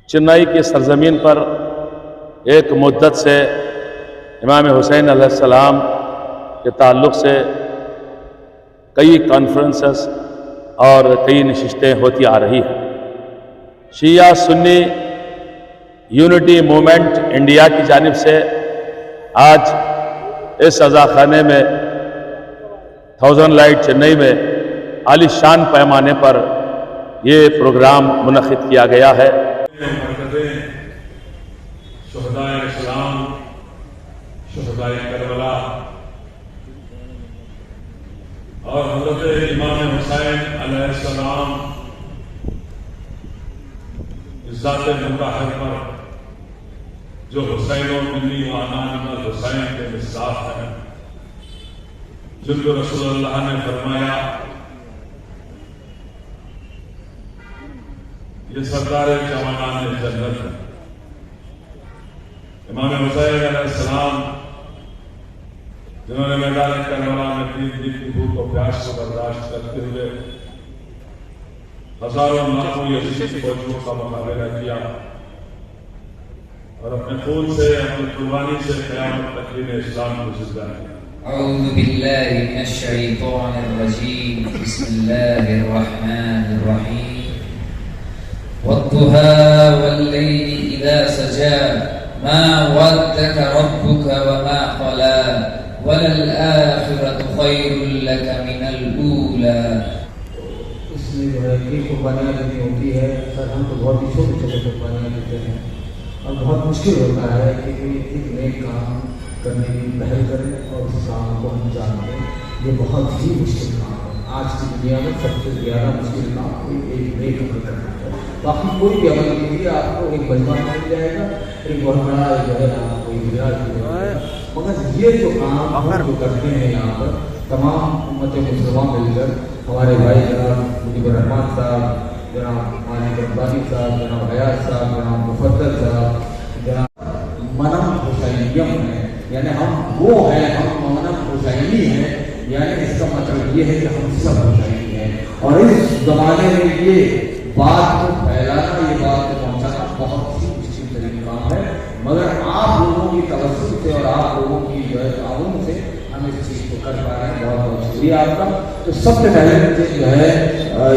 چنئی کی سرزمین پر ایک مدت سے امام حسین علیہ السلام کے تعلق سے کئی کانفرنسز اور کئی نشستیں ہوتی آ رہی ہیں۔ شیعہ سنی یونٹی موومنٹ انڈیا کی جانب سے آج اس عزاخانے میں 1000 لائٹ چنئی میں عالی شان پیمانے پر یہ پروگرام منعقد کیا گیا ہے۔ شہدائے اسلام، شہدائے کربلا اور حضرت امام حسین علیہ السلام ذات مطہر پر جو حسین و منی وانان الحسین کے مصداق ہیں، جن کو رسول اللہ نے فرمایا یہ سردار جوانان جنت ہے۔ امام حسین علیہ السلام جنہوں نے میدان کربلا میں 3 دن کی بھوک و پیاس کو برداشت کرتے ہوئے ہزاروں لاکھوں یزیدی فوجیوں کا مقابلہ کیا اور اپنے خون سے، اپنی قربانی سے قیامت تک دین اسلام کو زندہ کیا۔ اعوذ باللہ من الشیطان الرجیم، بسم اللہ الرحمن الرحیم۔ والضحى والليل إذا سجى ما ودك ربك وما قلى وللآخرة خير لك من الأولى۔ اس میں جو ہے یہ قربانیاں دینی ہوتی ہے، سر ہم تو بہت ہی چھوٹے چھوٹے قربانیاں دیتے ہیں اور بہت مشکل ہوتا ہے کہ ایک نیک کام کرنے کی پہل کریں اور اس کام کو انجام دیں۔ یہ بہت ہی مشکل کام ہے۔ آج کی دنیا میں سب سے زیادہ مشکل کام کوئی ایک نیک عمل کرنا ہے۔ باقی کوئی بھی عمل کے لیے آپ کو ایک مجمع مل جائے گا، ایک بہت بڑا جو ہے آپ کو مگر یہ جو کام ہم جو کرتے ہیں یہاں پر تمام امت مسلمہ مل کر، ہمارے بھائی جناب مجیب الرحمان صاحب، جناب مالک ربانی صاحب، جناب حیات صاحب، جناب مفضل صاحب، جناب منم حسینیم ہے، یعنی ہم وہ ہیں، ہم منم حسینی ہیں، یعنی اس کا مطلب یہ ہے کہ ہم سب حسینی ہیں۔ اور اس زمانے میں یہ بات کو پھیلانا، یہ بات کو پہنچانا بہت ہی مشکل ترین کام ہے، مگر آپ لوگوں کی توسط سے اور آپ لوگوں کی جو ہے تعاون سے ہم اس چیز کو کر پا رہے ہیں۔ بہت بہت شکریہ آپ کا۔ تو سب سے پہلے مجھے جو ہے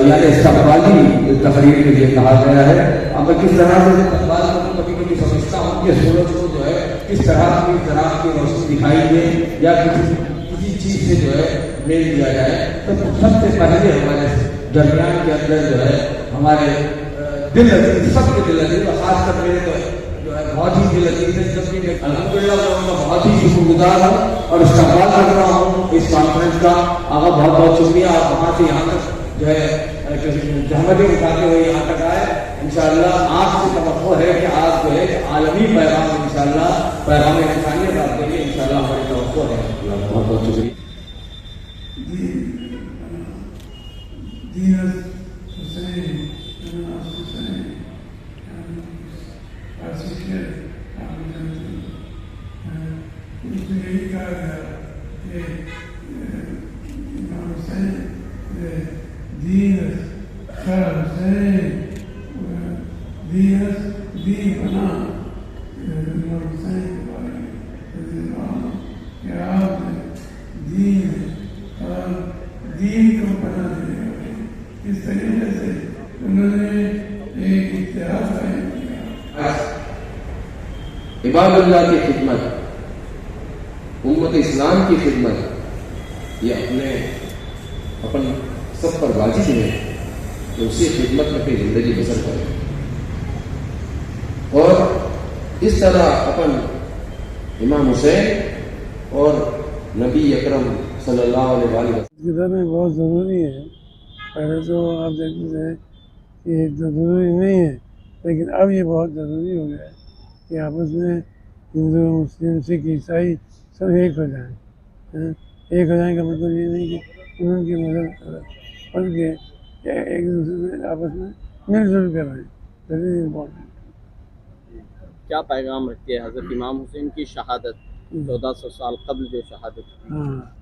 یعنی استقبالی تقریر کے لیے کہا گیا ہے۔ اب میں کس طرح سے استقبال کروں، کبھی کبھی سمجھتا ہوں کہ سورج کو جو ہے کس طرح کی طرح کی روشنی دکھائی دے یا کسی چیز سے جو ہے میل دیا جائے، تو سب سے پہلے ہمارے درمیان کے اندر جو ہے ہمارے دل عزیز، سب کے دل عزیز، خاص کر میرے جو ہے بہت ہی دل عزیز ہے، جب بھی میں الحمدللہ میں ان کا بہت ہی شکر گزار ہوں اور استقبال کر رہا ہوں اس کانفرنس کا۔ آقا بہت بہت شکریہ، آپ وہاں سے یہاں تک جو ہے زحمتیں اٹھاتے ہوئے یہاں تک آئے۔ انشاءاللہ آپ سے توقع ہے کہ آپ جو ہے عالمی پیغام انشاءاللہ پیغام انسانیت آپ دیں گے، انشاءاللہ ہماری توقع ہے۔ بہت بہت شکریہ۔ دین کو بنا دینے والے اس طریقے سے انہوں نے ایک اتحاد قائم کیا۔ عباد اللہ کی خدمت، امت اسلام کی خدمت، یہ اپن سب پر واجب ہے کہ اسی خدمت میں اپنی زندگی بسر کریں اور اس طرح اپن امام حسین اور نبی اکرم صلی اللہ علیہ وسلم میں بہت ضروری ہے۔ پہلے تو آپ دیکھتے تھے کہ یہ ضروری نہیں ہے، لیکن اب یہ بہت ضروری ہو گیا ہے کہ آپس میں ہندو، مسلم، سکھ، عیسائی سب ایک ہو جائیں۔ ایک ہو جائیں کا مطلب یہ نہیں کہ ان کی مدد، بلکہ ایک دوسرے سے آپس میں مل جل کر رہیں۔ That is important. کیا پیغام رکھتی ہے حضرت امام حسین کی شہادت 1400 سال قبل جو شہادت کی،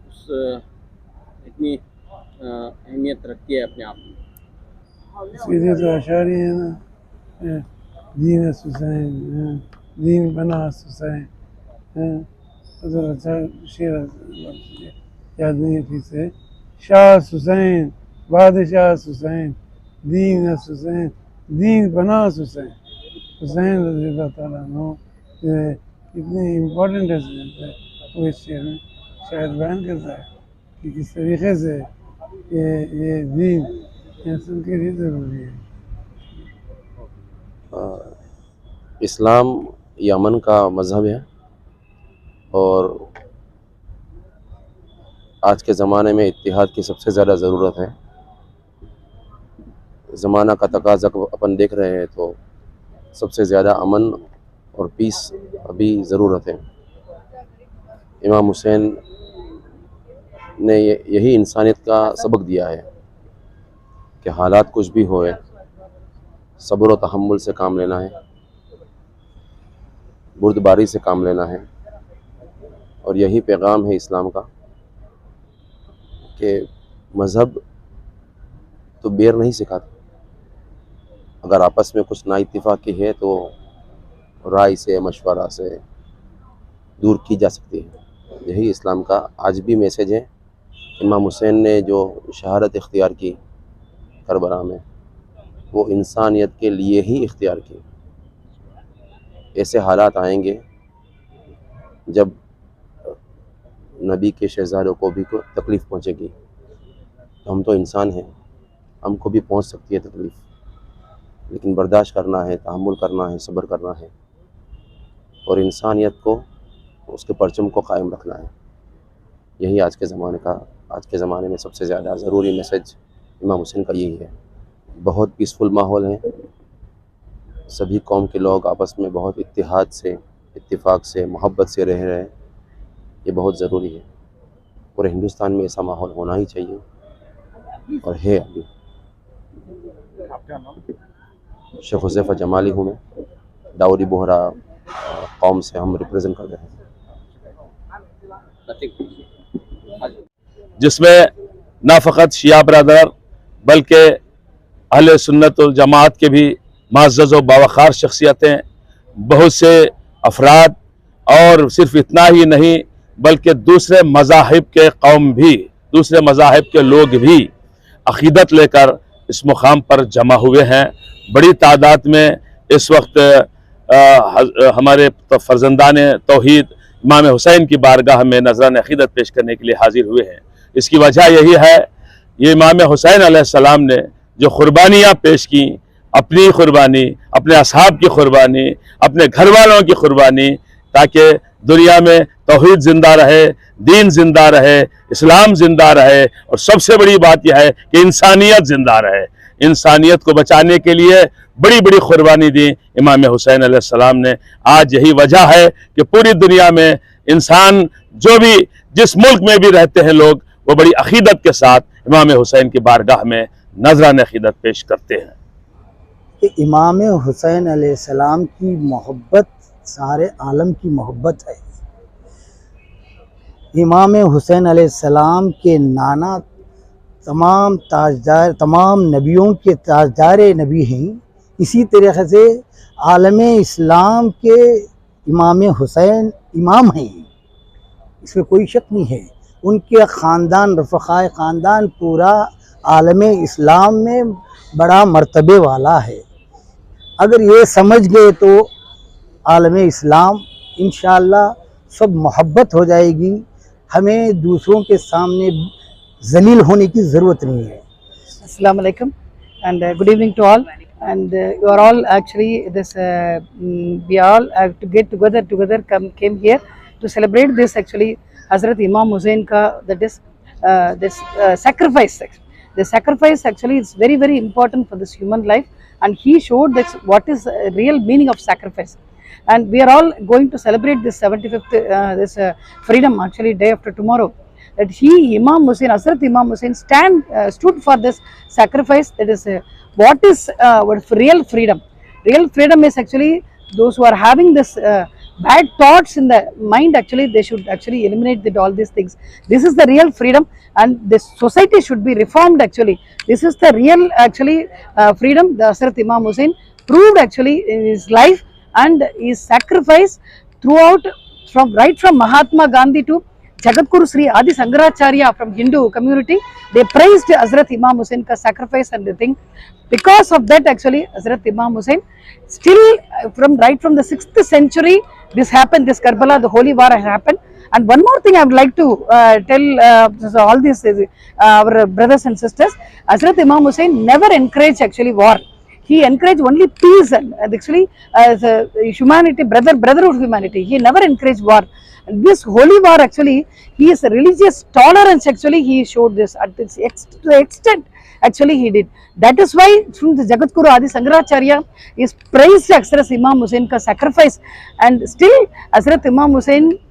اس اتنی اہمیت رکھتی ہے اپنے آپ میں؟ اس کے لیے تو اشعار ہی ہے نا، دین حسین دین بنا حسین ادھر اچھا شیر یاد نہیں ہے ٹھیک سے. شاہ حسین بادشاہ حسین دین حسین دین بنا حسین. حسین رضی اللہ تعالیٰ عنہ کتنی امپورٹنٹ ہے وہ اس شعر میں شاید بیان کرتا ہے کہ کس طریقے سے یہ دین انسان کے لیے ضروری ہے. اسلام یہ امن کا مذہب ہے اور آج کے زمانے میں اتحاد کی سب سے زیادہ ضرورت ہے. زمانہ کا تقاضا اپن دیکھ رہے ہیں تو سب سے زیادہ امن اور پیس ابھی ضرورت ہے. امام حسین نے یہی انسانیت کا سبق دیا ہے کہ حالات کچھ بھی ہوئے صبر و تحمل سے کام لینا ہے، بردباری سے کام لینا ہے. اور یہی پیغام ہے اسلام کا کہ مذہب تو بیر نہیں سکھاتا. اگر آپس میں کچھ نا اتفاقی ہے تو رائے سے مشورہ سے دور کی جا سکتی ہے. یہی اسلام کا آج بھی میسیج ہے. امام حسین نے جو شہادت اختیار کی کربلا میں وہ انسانیت کے لیے ہی اختیار کی. ایسے حالات آئیں گے جب نبی کے شہزادوں کو بھی تکلیف پہنچے گی. ہم تو انسان ہیں، ہم کو بھی پہنچ سکتی ہے تکلیف، لیکن برداشت کرنا ہے، تحمل کرنا ہے، صبر کرنا ہے اور انسانیت کو، اس کے پرچم کو قائم رکھنا ہے. یہی آج کے زمانے میں سب سے زیادہ ضروری میسیج امام حسین کا یہی ہے. بہت پیسفل ماحول ہے، سبھی قوم کے لوگ آپس میں بہت اتحاد سے، اتفاق سے، محبت سے رہ رہے ہیں. یہ بہت ضروری ہے. پورے ہندوستان میں ایسا ماحول ہونا ہی چاہیے اور ہے ابھی. شیخ حذیفہ جمالی ہوں میں، داؤدی بوہرا قوم سے ہم ریپریزنٹ کر رہے ہیں. جس میں نہ فقط شیعہ برادر بلکہ اہل سنت والجماعت کے بھی معزز و باوقار شخصیتیں، بہت سے افراد، اور صرف اتنا ہی نہیں بلکہ دوسرے مذاہب کے قوم بھی، دوسرے مذاہب کے لوگ بھی عقیدت لے کر اس مقام پر جمع ہوئے ہیں. بڑی تعداد میں اس وقت ہمارے فرزندان توحید امام حسین کی بارگاہ میں نذران عقیدت پیش کرنے کے لیے حاضر ہوئے ہیں. اس کی وجہ یہی ہے، یہ امام حسین علیہ السلام نے جو قربانیاں پیش کیں، اپنی قربانی، اپنے اصحاب کی قربانی، اپنے گھر والوں کی قربانی، تاکہ دنیا میں توحید زندہ رہے، دین زندہ رہے، اسلام زندہ رہے، اور سب سے بڑی بات یہ ہے کہ انسانیت زندہ رہے. انسانیت کو بچانے کے لیے بڑی بڑی قربانی دی امام حسین علیہ السلام نے. آج یہی وجہ ہے کہ پوری دنیا میں انسان جو بھی جس ملک میں بھی رہتے ہیں لوگ، وہ بڑی عقیدت کے ساتھ امام حسین کی بارگاہ میں نذران عقیدت پیش کرتے ہیں. کہ امام حسین علیہ السلام کی محبت سارے عالم کی محبت ہے. امام حسین علیہ السلام کے نانا تمام نبیوں کے تاجدار نبی ہیں. اسی طریقے سے عالم اسلام کے امام حسین امام ہیں، اس میں کوئی شک نہیں ہے. ان کے خاندان، رفقائے خاندان پورا عالم اسلام میں بڑا مرتبے والا ہے. اگر یہ سمجھ گئے تو عالم اسلام انشاءاللہ سب محبت ہو جائے گی. ہمیں دوسروں کے سامنے ذلیل ہونے کی ضرورت نہیں ہے. Assalamu alaikum and good evening to all, and you are all actually this we all to get together came here to celebrate this actually Hazrat Imam Hussain ka, that is this sacrifice. The sacrifice actually is very very important for this human life, and he showed that what is real meaning of sacrifice. And we are all going to celebrate this 75th freedom actually day after tomorrow. That Imam Hussain, Hazrat Imam Hussain stood for this sacrifice. That is what is real freedom. Real freedom is actually those who are having this bad thoughts in the mind, actually they should actually eliminate all these things. This is the real freedom, and this society should be reformed actually. This is the real actually freedom the Hazrat Imam Hussain proved actually in his life and his sacrifice throughout, from right from Mahatma Gandhi to Jagadguru Sri Adi Sankaracharya from Hindu community. They praised Hazrat Imam Hussain ka sacrifice and the thing. Because of that, actually, Hazrat Imam Hussain, still from right from the 6th century, this happened, this Karbala, the holy war happened. And one more thing I would like to tell all these our brothers and sisters, Hazrat Imam Hussain never encouraged actually war. He encouraged only peace and actually humanity, brotherhood humanity. He never encouraged war. And this holy war actually, he is a religious tolerance actually, he showed this at this to the extent actually he did. That is why from the Jagadguru Adi Sankaracharya is praised Hazrat Imam Hussain ka sacrifice, and still Hazrat Imam Hussain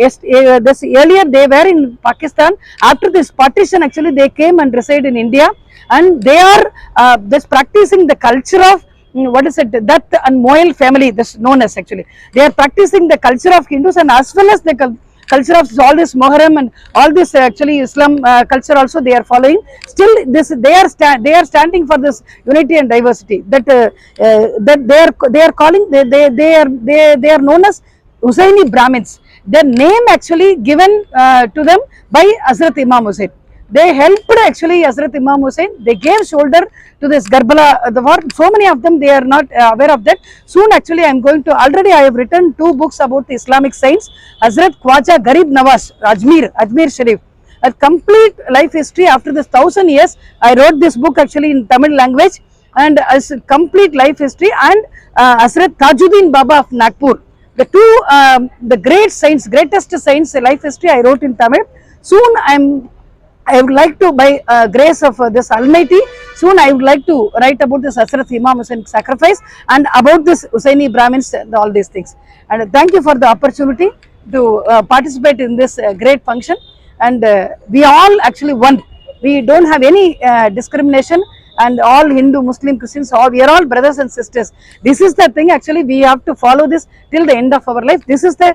This earlier they were in Pakistan. After this partition, actually they came and reside in India, and they are just practicing the culture of what is it, Dutt and Moyle family. This known as actually they are practicing the culture of Hindus and as well as the culture of all this Muharram and all this actually Islam culture also they are following. Still, this they are standing for this unity and diversity. That they are calling they are known as Hussaini Brahmins. Their name actually given to them by Hazrat Imam Hussain. They helped actually Hazrat Imam Hussain. They gave shoulder to this Karbala, the war. So many of them they are not aware of that. Soon actually I am going to, already I have written 2 books about the Islamic science. Hazrat Khwaja Garib Nawaz, Ajmer Sharif. A complete life history after this 1000 years. I wrote this book actually in Tamil language, and as a complete life history, and Hazrat Tajuddin Baba of Nagpur. The 2 the greatest science life history I wrote in Tamil. Soon I would like to, by grace of this Almighty, soon I would like to write about this Hazrat Imam Hussain sacrifice and about this Hussaini Brahmins and all these things. And thank you for the opportunity to participate in this great function. And we all actually one. We don't have any discrimination. And all Hindu, Muslim, Christians, we are all brothers and sisters. This is the thing actually, we have to follow this till the end of our life. This is the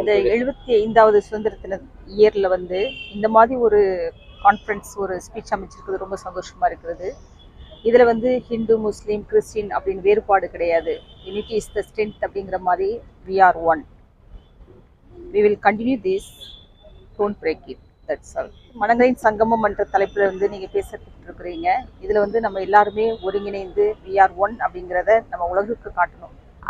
இந்த 75வது சுதந்திர தின இயர்ல வந்து இந்த மாதிரி ஒரு conference, ஒரு speech அமைச்சிருக்கிறது ரொம்ப சந்தோஷமா இருக்கிறது. இதில் வந்து ஹிந்து, முஸ்லீம், கிறிஸ்டின் அப்படின்னு வேறுபாடு கிடையாது. யூனிட்டி இஸ் த ஸ்ட்ரென்த் அப்படிங்கிற மாதிரி we are one. We will continue this, don't break it, that's all. மனங்களின் சங்கமம் என்ற தலைப்பில் வந்து நீங்கள் பேசிட்டு இருக்கிறீங்க. இதில் வந்து நம்ம எல்லாருமே ஒருங்கிணைந்து we are one அப்படிங்கிறத நம்ம உலகுக்கு காட்டணும்.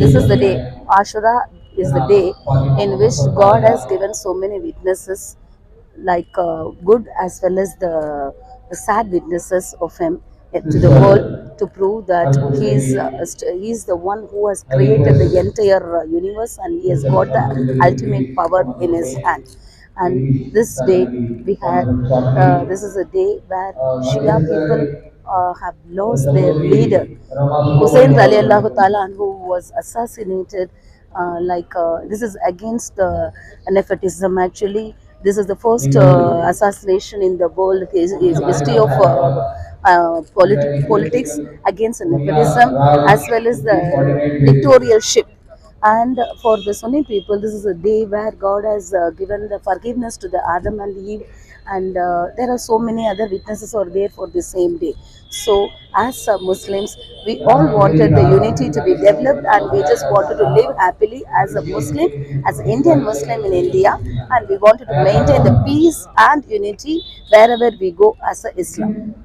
This is the day. Ashura is the day in which God has given so many witnesses, like good as well as the sad witnesses of Him to the world, to prove that He is the one who has created the entire universe, and He has got the ultimate power in His hand. And this day we had, this is a day where Shia people have lost their leader. Hussein radiallahu ta'ala anhu was assassinated. This is against nepotism actually. This is the first assassination in the world history of politics against nepotism as well as the dictatorship. And for the Sunni people, this is a day where God has given the forgiveness to the Adam and Eve, and there are so many other witnesses are there for the same day. So as Muslims, we all wanted the unity to be developed, and we just wanted to live happily as a Muslim, as an Indian Muslim in India, and we wanted to maintain the peace and unity wherever we go as a Islam.